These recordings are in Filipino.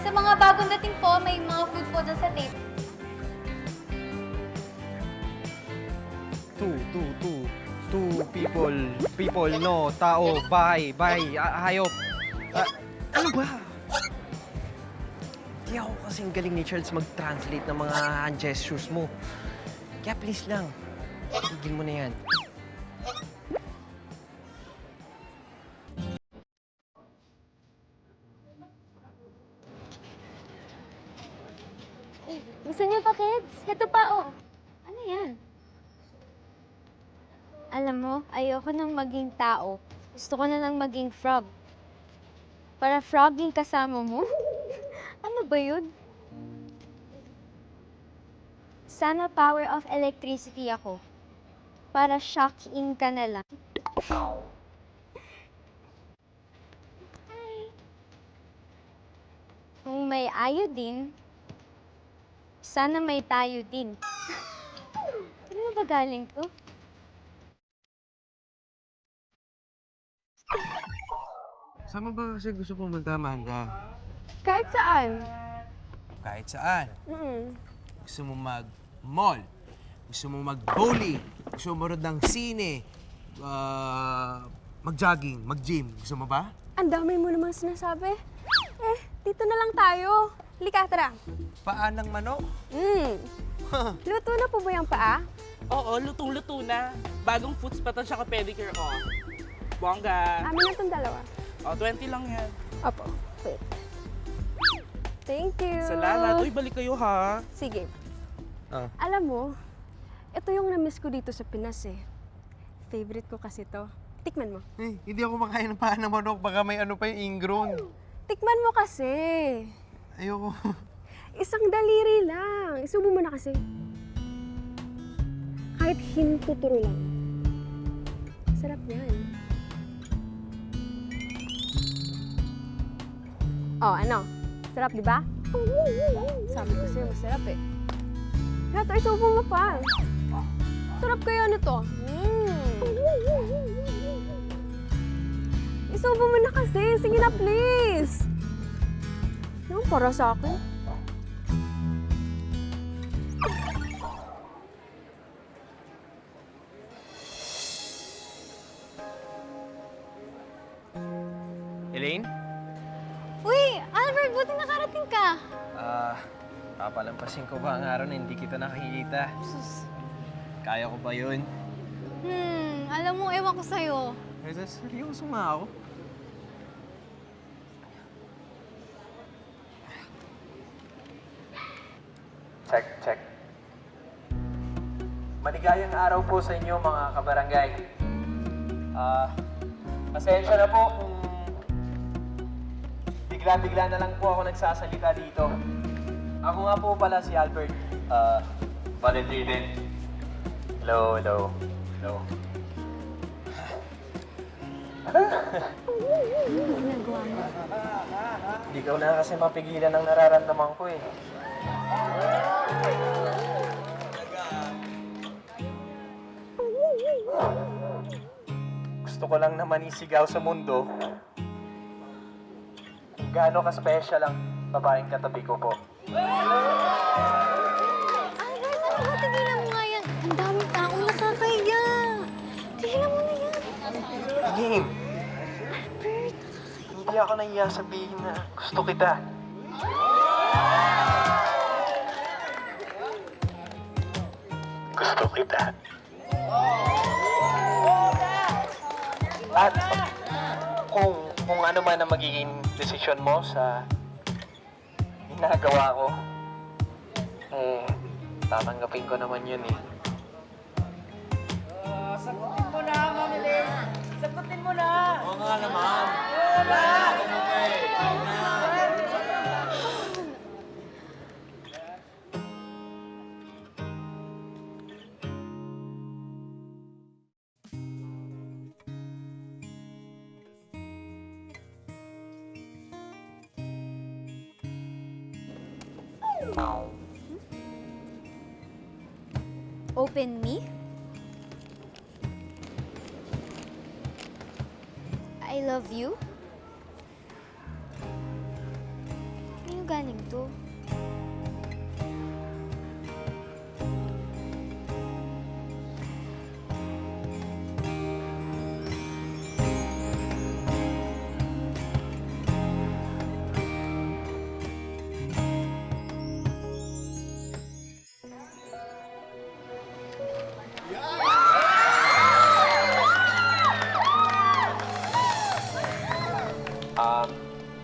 Sa mga bagong dating po, may mga food po dyan sa table. Two people, no, tao, bahay, hayop. Ano ba? Di ako kasing galing ni Charles mag-translate ng mga hand gestures mo. Kaya please lang, tigil mo na yan. Gusto niyo pa, kids? Ito pa, oh. Ano yan? Alam mo, ayoko nang maging tao. Gusto ko na lang maging frog. Para frog yung kasama mo? Ano ba yun? Sana power of electricity ako. Para shocking ka na lang. Hi. Kung may iodine, sana may tayo din. Ano ba galing to? Saan mo ba kasi gusto pumunta, Amanda? Kahit saan. Kahit saan. Mm. Gusto mo mag-mall. Gusto mo mag-bowling. Gusto mo manood ng sine. Mag-jogging, mag-gym. Gusto mo ba? Ang dami mo namang sinasabi. Dito na lang tayo. Lika, tara. Paan ng manok? Luto na po ba yung paa? Oo, lutong-luto na. Bagong foots pa to siya ka-pedicure, oh. Bongga. Amin na itong dalawa. Oh, 20 lang yan. Opo. Wait. Thank you. Salamat. Uy, balik kayo, ha? Sige. Ah. Alam mo, ito yung na-miss ko dito sa Pinas eh. Favorite ko kasi to. Tikman mo. Hindi ako makain ng paan ng manok. Baka may ano pa yung ingrown. Tikman mo kasi. Ayoko. Isang daliri lang. Isubo mo na kasi. Kahit hintuturo lang. Sarap yan. Oh, ano? Sarap, di ba? Sabi ko sa'yo, masarap eh. Gato, isubo mo pa. Sarap kaya nito. Isubo mo na kasi. Sige na, please. Ano, para sa akin? Elaine? Uy, Albert, buti nakarating ka. Papalampasin ko ba ang araw na hindi kita nakikita? Sus. Kaya ko ba yun? Alam mo, ewan ko sa'yo. Seryoso nga ako. Check. Maligayang araw po sa inyo mga kabarangay. Pasensya na po kung bigla-bigla na lang po ako nagsasalita dito. Ako nga po pala si Albert. Valentin. Hello. Ginagawa mo. Hindi ko na kasi mapigilan ang nararamdaman ko eh. Gusto ko lang naman isigaw sa mundo kung gaano ka-special ang babaeng katabi ko po. Albert, ano ba? Tigilan mo nga yan. Ang daming taong nakakahiya. Tigilan mo na yan. Game! Hindi ako nahiya sabihin na gusto kita. Gusto kita. At kung ano man ang magiging desisyon mo sa ginagawa ko, tatanggapin ko naman yun eh. Sagutin mo na, Mamili. Sagutin mo na. Oo nga naman. Open me? I love you? Ano galing to?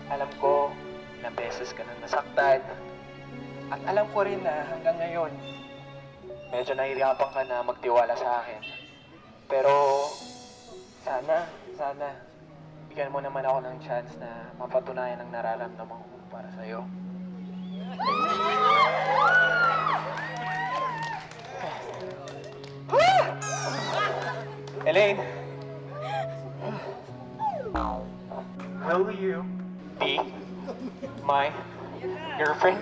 Alam ko, ilang beses ka nang nasaktan. At alam ko rin na hanggang ngayon, medyo nahihirapan ka na magtiwala sa akin. Pero, sana, bigyan mo naman ako ng chance na mapatunayan ang nararamdaman ko para sa'yo. Elaine! Will you be my girlfriend?